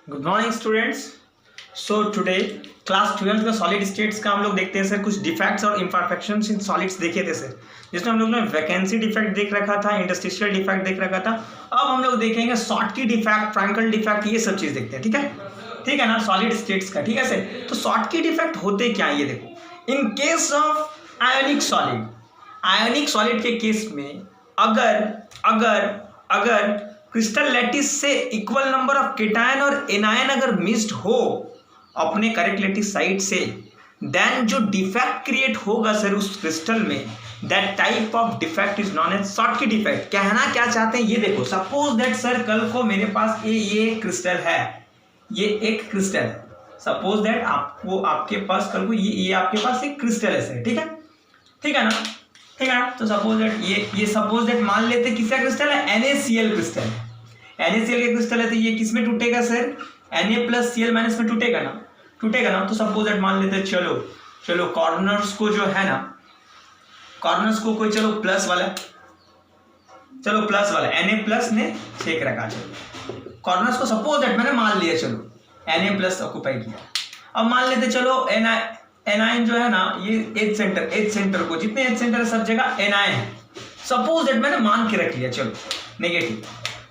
Good morning students. So today class 12 का solid states का हम लोग देखते हैं सर। कुछ डिफेक्ट्स और इम्परफेक्शंस इन सॉलिड्स देखे थे सर, जिसमें हम लोग ने वैकेंसी डिफेक्ट देख रखा था, इंटरस्टिशियल डिफेक्ट देख रखा था। अब हम लोग देखेंगे शॉर्टकी डिफेक्ट, फ्रैंकल डिफेक्ट, ये सब चीज़ देखते हैं। ठीक है ना, सॉलिड स्टेट्स का। ठीक है सर। तो शॉर्टकी डिफेक्ट होते क्या है ये देखो। In case of ionic solid, ionic solid के केस में अगर क्रिस्टल लैटिस से इक्वल नंबर ऑफ केटायन और एनायन अगर मिस्ड हो अपने करेक्ट लैटिस साइड से, देन जो डिफेक्ट क्रिएट होगा सर उस क्रिस्टल में, that type of defect is known as Schottky defect. कहना क्या चाहते हैं ये देखो। सपोज दैट सर कल को मेरे पास ये क्रिस्टल है, ये एक क्रिस्टल है। सपोज दैट आपके पास कल को ये आपके पास एक क्रिस्टल है सर। ठीक है ना। तो सपोज दैट ये सपोज दैट मान लेते किसका क्रिस्टल है, NaCl क्रिस्टल है। NaCl का क्रिस्टल है तो ये किस में टूटेगा सर, Na+Cl- में टूटेगा ना। तो सपोज दैट मान लेते चलो कॉर्नर्स को जो है ना, कॉर्नर्स को कोई चलो प्लस वाला Na+ ने छेक रखा। चलो कॉर्नर्स को सपोज दैट मैंने मान लिया, चलो Na+ ऑक्यूपाई किया। अब मान लेते चलो एनायन जो है ना, ये एज सेंटर को, जितने एज सेंटर है सब जगह एनायन है। सपोज दैट मैंने मान के रख लिया चलो नेगेटिव।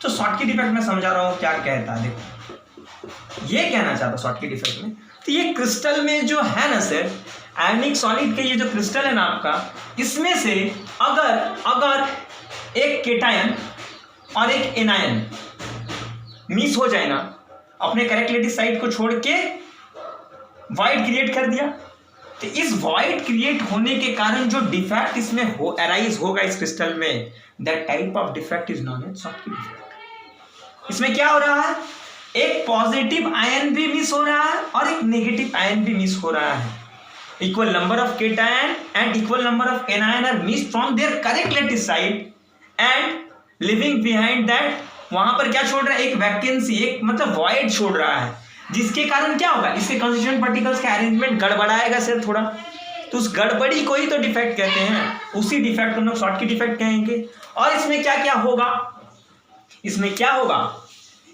तो शॉर्टकी डिफेक्ट में समझा रहा हूं क्या कहता है। देखो ये कहना चाहता शॉर्टकी डिफेक्ट में, तो ये क्रिस्टल में जो है ना सर, आयोनिक सॉलिड के ये जो क्रिस्टल है ना आपका, इसमें से अगर एक केटायन और एक एनायन मिस हो जाए ना, अपने करेक्ट लैटिस साइड को छोड़ के वॉइड क्रिएट कर दिया, तो इस वॉइड क्रिएट होने के कारण जो डिफेक्ट इसमें अराइज होगा इस क्रिस्टल में, that type of defect is known as Schottky defect. इसमें क्या हो रहा है, एक पॉजिटिव आयन भी मिस हो रहा है और एक नेगेटिव आयन भी मिस हो रहा है। Equal number of cation and equal number of anion are miss from their correct lattice side and living behind that, वहां पर क्या छोड़ रहा है, एक वैकेंसी, एक मतलब वॉइड छोड़ रहा है, जिसके कारण क्या होगा, इसके कंस्टिट्यूएंट पार्टिकल्स का अरेंजमेंट गड़बड़ाएगा सर थोड़ा। तो उस गड़बड़ी को ही तो डिफेक्ट कहते हैं, उसी डिफेक्ट को हम लोग शॉर्टकी डिफेक्ट कहेंगे। और इसमें क्या क्या होगा,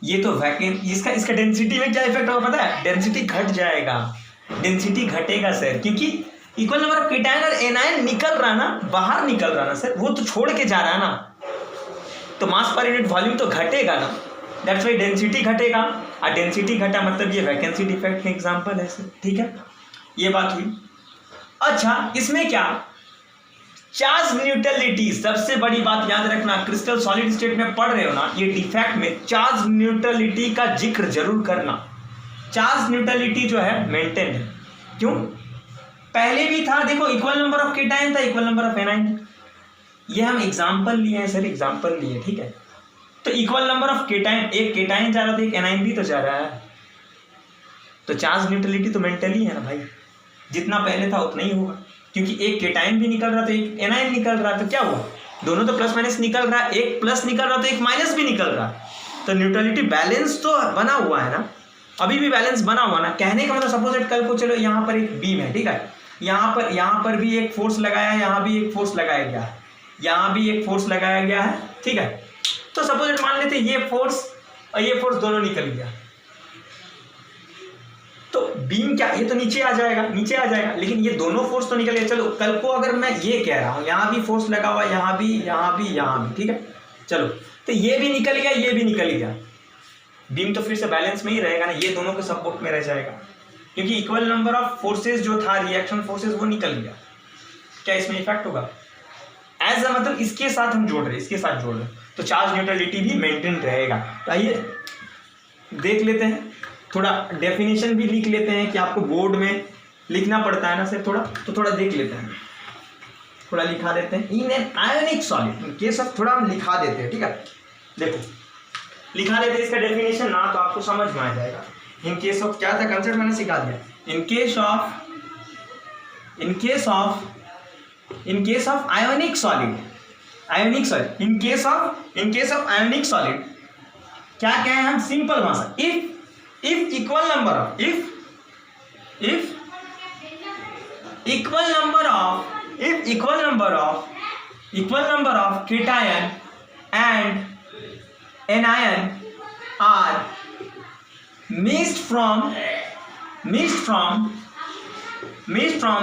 ये तो इसका डेंसिटी में क्या इफेक्ट होगा पता है, डेंसिटी घट जाएगा, डेंसिटी घटेगा सर, क्योंकि इक्वल नंबर ऑफ केटायन और एनायन बाहर निकल रहा ना सर, वो तो छोड़ के जा रहा है ना, तो मास पर यूनिट वॉल्यूम तो घटेगा ना, दैट्स वाई डेंसिटी घटेगा। और डेंसिटी घटा मतलब ये वैकेंसी डिफेक्ट का एग्जांपल है सर। ठीक है, ये बात हुई। अच्छा, इसमें क्या, चार्ज न्यूट्रलिटी, सबसे बड़ी बात याद रखना, क्रिस्टल सॉलिड स्टेट में पढ़ रहे हो ना, ये डिफेक्ट में चार्ज न्यूट्रलिटी का जिक्र जरूर करना। चार्ज न्यूट्रलिटी जो है मेंटेन है, क्यों, पहले भी था, देखो इक्वल नंबर ऑफ केटायन था, इक्वल नंबर ऑफ एनायन, ये हम एग्जाम्पल लिए हैं सर, एग्जाम्पल लिए। ठीक है, तो इक्वल नंबर ऑफ केटायन, एक केटायन जा रहा था, एक एनायन भी तो जा रहा है, तो चार्ज न्यूट्रलिटी तो मेंटली है ना भाई, जितना पहले था उतना ही होगा, क्योंकि एक केटायन भी निकल रहा था, एक एनायन निकल रहा, तो क्या हुआ, दोनों तो प्लस माइनस निकल रहा है, एक प्लस निकल रहा तो एक माइनस भी निकल रहा, तो न्यूट्रलिटी बैलेंस तो बना हुआ है ना, अभी भी बैलेंस बना हुआ ना। कहने का मतलब सपोज दैट कल को चलो यहाँ पर एक बीम है, ठीक है, यहाँ पर भी एक फोर्स लगाया है, यहाँ भी एक फोर्स लगाया गया है, यहाँ भी एक फोर्स लगाया गया है। ठीक है, तो सपोज मान लेते ये फोर्स और ये फोर्स दोनों निकल गया, तो बीम क्या, ये तो नीचे आ जाएगा, लेकिन ये दोनों फोर्स तो निकल गया। चलो कल को अगर मैं ये कह रहा हूं, यहाँ भी फोर्स लगा हुआ, यहाँ भी, ठीक है, चलो तो ये भी निकल गया, ये भी निकल गया, बीम तो फिर से बैलेंस में ही रहेगा ना, ये दोनों के सपोर्ट में रह जाएगा, क्योंकि इक्वल नंबर ऑफ फोर्सेस जो था, रिएक्शन फोर्सेस, वो निकल गया। क्या इसमें इफेक्ट होगा, एज मतलब इसके साथ हम जोड़ रहे, तो चार्ज न्यूट्रलिटी भी मेंटेन रहेगा। तो आइए देख लेते हैं, थोड़ा डेफिनेशन भी लिख लेते हैं कि आपको बोर्ड में लिखना पड़ता है ना सर, थोड़ा देख लेते हैं, थोड़ा लिखा देते हैं। In an ionic solid, in case of, थोड़ा हम लिखा देते हैं। ठीक है, देखो लिखा देते हैं इसका डेफिनेशन ना, तो आपको समझ में आ जाएगा। इन केस ऑफ क्या था, कंसेप्ट मैंने सिखा दिया। इन case of ionic solid, in case of ionic solid क्या कहें हम, सिंपल भाषा, if equal number of cation and anion are missed from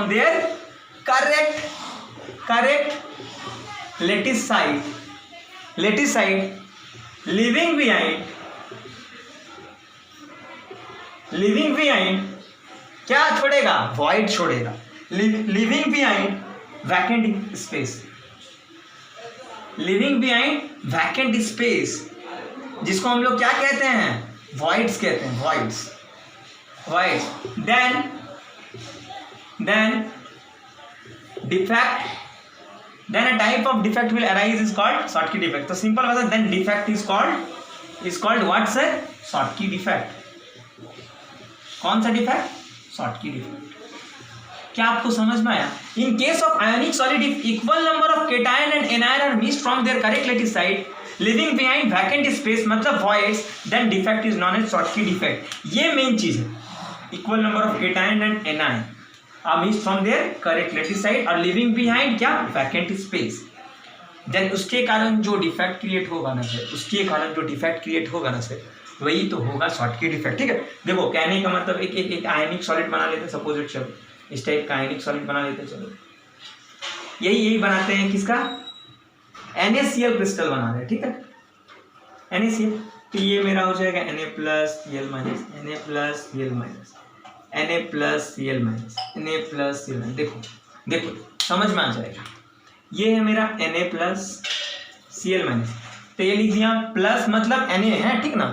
their correct lattice side, leaving behind क्या छोड़ेगा? void छोड़ेगा, leaving behind vacant space, जिसको हम लोग क्या कहते हैं? voids कहते हैं, voids. Then defect, then a type of defect will arise is called Schottky defect. तो सिंपल बात है, then defect is called what sir? Schottky defect. कौन सा डिफेक्ट? Schottky defect. क्या आपको समझ में आया? In case of ionic solid, if equal number of cation and anion are missed from their correct lattice side, leaving behind vacant space मतलब voids, then defect is known as Schottky defect. ये main चीज है. Equal number of cation and anion are missed from their correct lattice side और leaving behind क्या? Vacant space. Then उसके कारण जो defect create होगा ना सर, वही तो होगा Schottky डिफेक्ट. ठीक है, देखो कहने का मतलब एक आयनिक सॉलिड बना लेते हैं, सपोज चलो इस टाइप का आयनिक सॉलिड बना लेते हैं. चलो यही बनाते हैं, किसका? NaCl क्रिस्टल बना रहे हैं. ठीक है, NaCl, तो ये मेरा हो जाएगा Na plus Cl minus, Na plus Cl minus, Na plus Cl minus, Na plus Cl minus. देखो समझ में आ जाएगा. ये है मेरा Na प्लस Cl माइनस, तो ये लिख दिया. प्लस मतलब Na है, ठीक ना,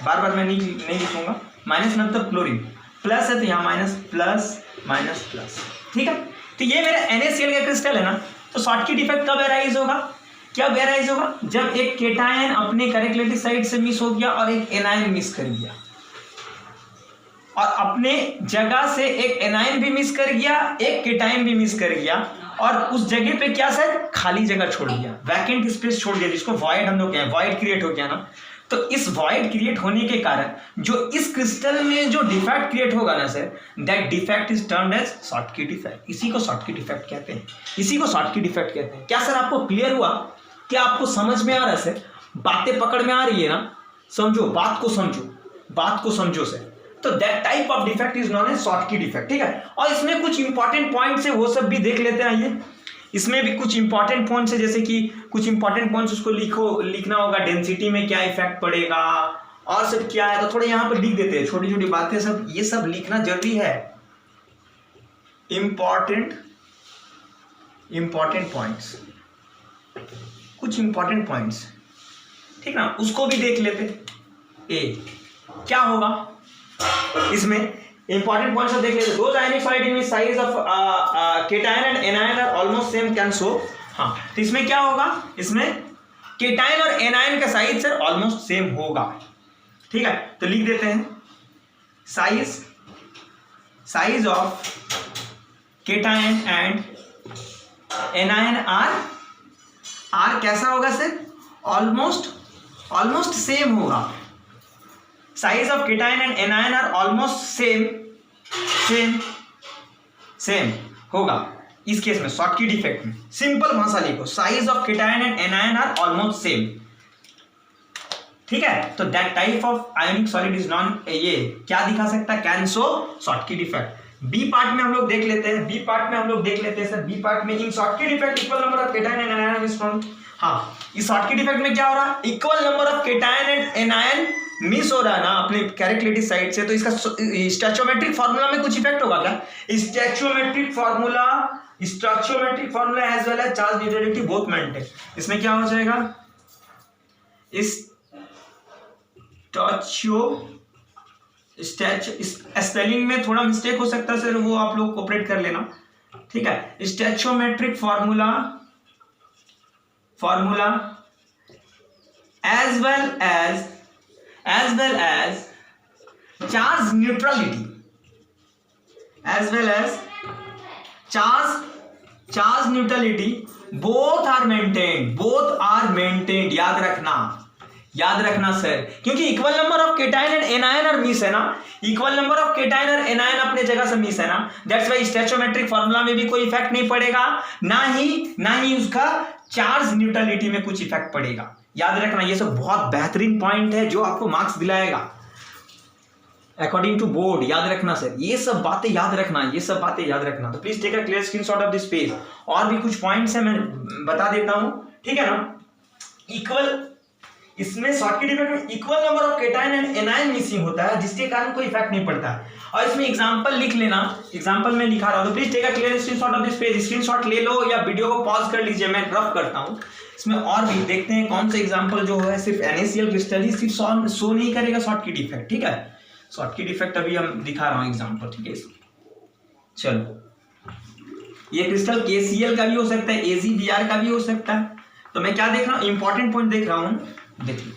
बार बार मैं नहीं लिखूंगा. माइनस मतलब क्लोरीन, प्लस है तो यहाँ माइनस प्लस माइनस प्लस. ठीक है, तो ये मेरा NaCl का क्रिस्टल है ना. तो Schottky डिफेक्ट कब एराइज होगा? जब एक केटायन अपने करेक्ट lattice साइड से मिस हो गया और एक एनायन मिस कर गया, और अपने जगह से एक एनायन भी मिस कर गया, एक केटायन भी मिस कर गया, और उस जगह पे क्या सर? खाली जगह छोड़ दिया, वैकेंट स्पेस छोड़ दिया, जिसको वॉइड हम लोग कहें. वॉइड क्रिएट हो गया ना. तो इस वॉइड क्रिएट होने के कारण जो इस क्रिस्टल में जो डिफेक्ट क्रिएट होगा ना sir, that defect is termed as Schottky defect. इसी को Schottky डिफेक्ट कहते हैं. क्या सर आपको क्लियर हुआ? क्या आपको समझ में आ रहा है सर? बातें पकड़ में आ रही है ना? समझो, बात को समझो सर. तो that type of defect is known as Schottky defect. ठीक है, और इसमें कुछ इंपॉर्टेंट पॉइंट्स है, वो सब भी देख लेते हैं. आइए, इसमें भी कुछ इंपॉर्टेंट पॉइंट्स है, जैसे कि कुछ इंपॉर्टेंट पॉइंट्स उसको लिखना होगा. डेंसिटी में क्या इफेक्ट पड़ेगा और सब क्या है, तो थोड़ा यहाँ पर लिख देते हैं. छोटी छोटी बातें सब, ये सब लिखना जरूरी है. इंपॉर्टेंट पॉइंट्स, कुछ इंपॉर्टेंट पॉइंट्स, ठीक ना, उसको भी देख लेते. क्या होगा इसमें इंपॉर्टेंट पॉइंट्स देख लेते. Those ionic solid in which size of cation and anion are almost same can show. हाँ, तो इसमें क्या होगा? इसमें केटायन और एनायन का साइज सर ऑलमोस्ट सेम होगा. ठीक है, तो लिख देते हैं size of cation and anion are कैसा होगा सर? ऑलमोस्ट सेम होगा. Size of cation and anion are almost same होगा. इस केस में Schottky डिफेक्ट में सिंपल भाषा लिखो, size of cation and anion are almost same. ठीक है, तो that type of ionic solid is known, ये क्या दिखा सकता है? Can show Schottky defect. B part में हम लोग देख लेते हैं. बी पार्ट में in Schottky defect equal number of cation and anion is found. हाँ, इस Schottky डिफेक्ट में क्या हो रहा है? Equal number of cation and anion miss हो रहा है ना अपने करेक्ट lattice साइड से. तो इसका स्टोइचोमेट्रिक फार्मूला में कुछ इफेक्ट होगा क्या? Stoichiometric formula as well as charge neutrality both maintain. इसमें क्या हो जाएगा? स्पेलिंग में थोड़ा मिस्टेक हो सकता है सर, वो आप लोग कोऑपरेट कर लेना. ठीक है, स्टोइचोमेट्रिक formula as well as charge neutrality, both are maintained. याद रखना सर, क्योंकि equal number of cation and anion और मिस है ना. इक्वल नंबर ऑफ केटायन और एनायन अपने जगह से मिस है ना. दैट्स वाई स्टोइचोमेट्रिक फार्मूला में भी कोई इफेक्ट नहीं पड़ेगा, ना ही उसका चार्ज न्यूट्रलिटी में कुछ इफेक्ट पड़ेगा. याद रखना, ये सब बहुत बेहतरीन पॉइंट है जो आपको मार्क्स दिलाएगा. अकॉर्डिंग टू बोर्ड, याद रखना सर, ये सब बातें याद रखना, ये सब बातें याद रखना। तो please take a clear screenshot of this page. और भी कुछ पॉइंट्स है मैं बता देता हूं, ठीक है ना। इक्वल, इसमें शॉर्टकट इफेक्ट में equal number of cation and anion missing होता है, जिसके कारण कोई इफेक्ट नहीं पड़ता है। और इसमें एग्जांपल लिख लेना, एग्जांपल में लिखा रहा हूं, तो please take a clear screenshot of this page. Screenshot ले लो या वीडियो को पॉज कर लीजिए, मैं रफ करता हूं। इसमें और भी देखते हैं कौन सा एग्जांपल जो है सिर्फ NaCl क्रिस्टल ही सिर्फ शो नहीं करेगा शॉर्टकट इफेक्ट, ठीक है। शॉर्टकट इफेक्ट अभी हम दिखा रहा हूं एग्जांपल, ठीक है। चलो, ये क्रिस्टल KCl का भी हो सकता है, AgBr का भी हो सकता है। तो मैं क्या देख रहा हूं, इंपॉर्टेंट पॉइंट देख रहा हूं, देखिए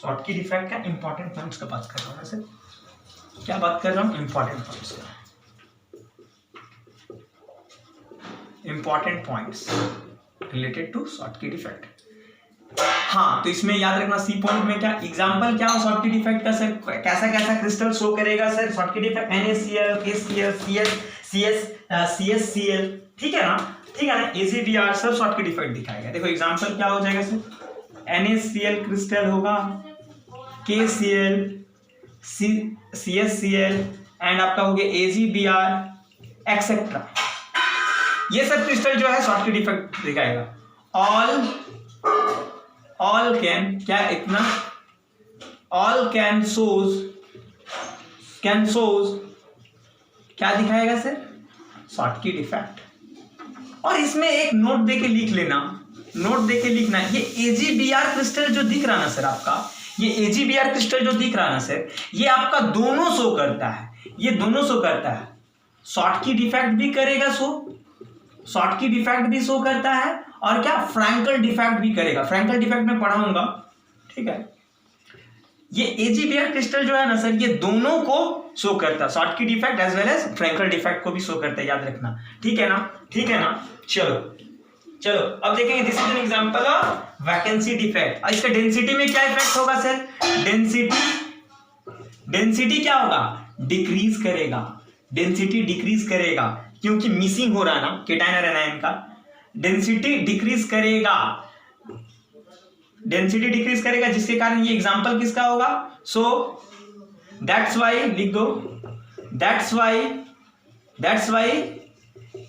शॉर्टकट इफेक्ट का इंपॉर्टेंट पॉइंट्स का बात कर रहा हूं। वैसे क्या बात कर रहा हूं, इंपॉर्टेंट पॉइंट्स का, important points related to Schottky defect. हाँ, तो इसमें याद रखना सी पॉइंट में क्या एग्जांपल क्या हो शॉर्टकट इफेक्ट का सर, कैसा कैसा क्रिस्टल शो करेगा sir shortcut effect, NaCl, KCl, CsCl, ठीक है ना, ठीक है ना, AgBr सब शॉर्टकट इफेक्ट दिखाएगा। देखो एग्जांपल क्या हो जाएगा सर, NaCl क्रिस्टल होगा, KCl, CsCl एंड आपका हो गया AgBr एक्सेट्रा। ये सब क्रिस्टल जो है शॉर्टकट इफेक्ट दिखाएगा। ऑल कैन क्या इतना, ऑल कैन सोज क्या दिखाएगा सर, शॉर्टकट इफेक्ट। और इसमें एक नोट देके लिख लेना, नोट देके लिखना, ये AgBr क्रिस्टल जो दिख रहा ना सर आपका, ये AgBr क्रिस्टल जो दिख रहा ना सर, ये आपका दोनों शो करता है, ये दोनों शो करता है, शॉर्टकट इफेक्ट भी करेगा शो, शॉर्टकट इफेक्ट भी शो करता है, और क्या फ्रैंकल डिफेक्ट भी करेगा। फ्रैंकल डिफेक्ट में पढ़ाऊंगा, ठीक है। ये AgBr क्रिस्टल जो है ना सर, ये दोनों को शो करता है, Schottky defect as well as Frenkel defect को भी शो करता है, याद रखना, ठीक है ना, ठीक है ना। चलो अब देखेंगे, this is an example of vacancy defect. और इसका डेंसिटी में क्या इफेक्ट होगा सर, डेंसिटी क्या होगा, डिक्रीज करेगा, डेंसिटी डिक्रीज करेगा, क्योंकि मिसिंग हो रहा है ना केटायन और एनायन का, डेंसिटी डिक्रीज करेगा, डेंसिटी डिक्रीज करेगा, जिसके कारण ये एग्जांपल किसका होगा, सो दैट्स वाई लिख दो, that's why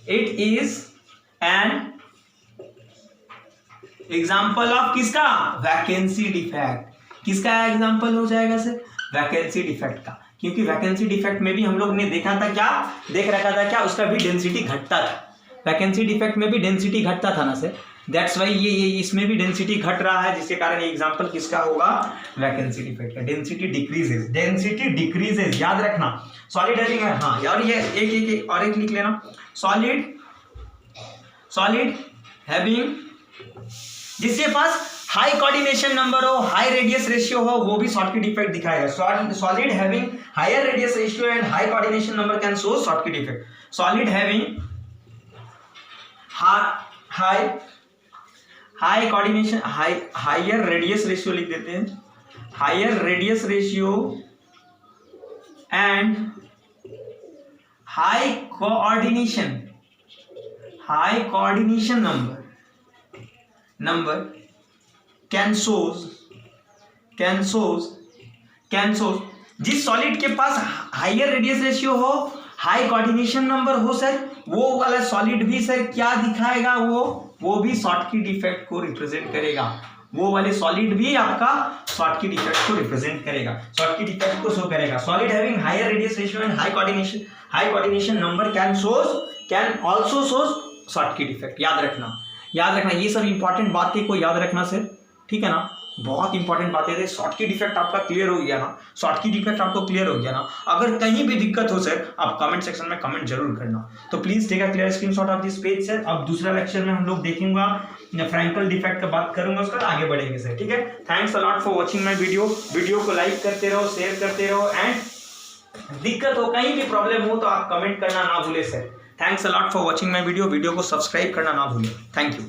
it is an example of किसका, वैकेंसी डिफेक्ट। किसका एग्जांपल हो जाएगा सर, वैकेंसी डिफेक्ट का, क्योंकि वैकेंसी डिफेक्ट में भी हम लोग ने देखा था, क्या देख रखा था, क्या उसका भी डेंसिटी घटता था, वैकेंसी डिफेक्ट में भी डेंसिटी घटता था ना सर, दैट्स वाई ये इसमें भी डेंसिटी घट रहा है, जिसके कारण ये एग्जांपल किसका होगा, वैकेंसी डिफेक्ट का। डेंसिटी डिक्रीजेस, याद रखना। सॉलिड हैविंग, हाँ यार ये एक और एक लिख लेना, सॉलिड हैविंग, जिसके पास हाई कोऑर्डिनेशन नंबर हो, हाई रेडियस रेशियो हो, वो भी शॉर्टकट इफेक्ट दिखाएगा। Solid having higher radius ratio and high coordination number can show Schottky effect. Solid having high coordination, higher radius ratio लिख देते हैं, higher radius ratio and high coordination number can shows, जिस solid के पास higher radius ratio हो, high coordination number हो sir, वो वाला सॉलिड भी सर क्या दिखाएगा, वो भी शॉर्टकट इफेक्ट को रिप्रेजेंट करेगा, वो वाले सॉलिड भी आपका शॉर्टकट इफेक्ट को रिप्रेजेंट करेगा, शॉर्टकट इफेक्ट को शो करेगा। Solid having higher radius ratio and high coordination number can also shows Schottky defect. याद रखना, ये सब इंपॉर्टेंट बातें को याद रखना सर, ठीक है ना, बहुत इंपॉर्टेंट बातें थे। शॉर्टकट इफेक्ट आपका क्लियर हो गया ना, शॉर्टकट इफेक्ट आपको क्लियर हो गया ना। अगर कहीं भी दिक्कत हो सर, आप कमेंट सेक्शन में कमेंट जरूर करना। तो please take a clear screenshot of this page sir. अब दूसरा लेक्चर में हम लोग देखेंगे फ्रैंकल डिफेक्ट का बात करूंगा, उसका आगे बढ़ेंगे सर, ठीक है। Thanks a lot for watching my video को लाइक करते रहो, शेयर करते रहो, एंड दिक्कत हो, कहीं भी प्रॉब्लम हो तो आप कमेंट करना ना भूले sir. Thanks a lot for watching my video को सब्सक्राइब करना ना भूले। Thank you.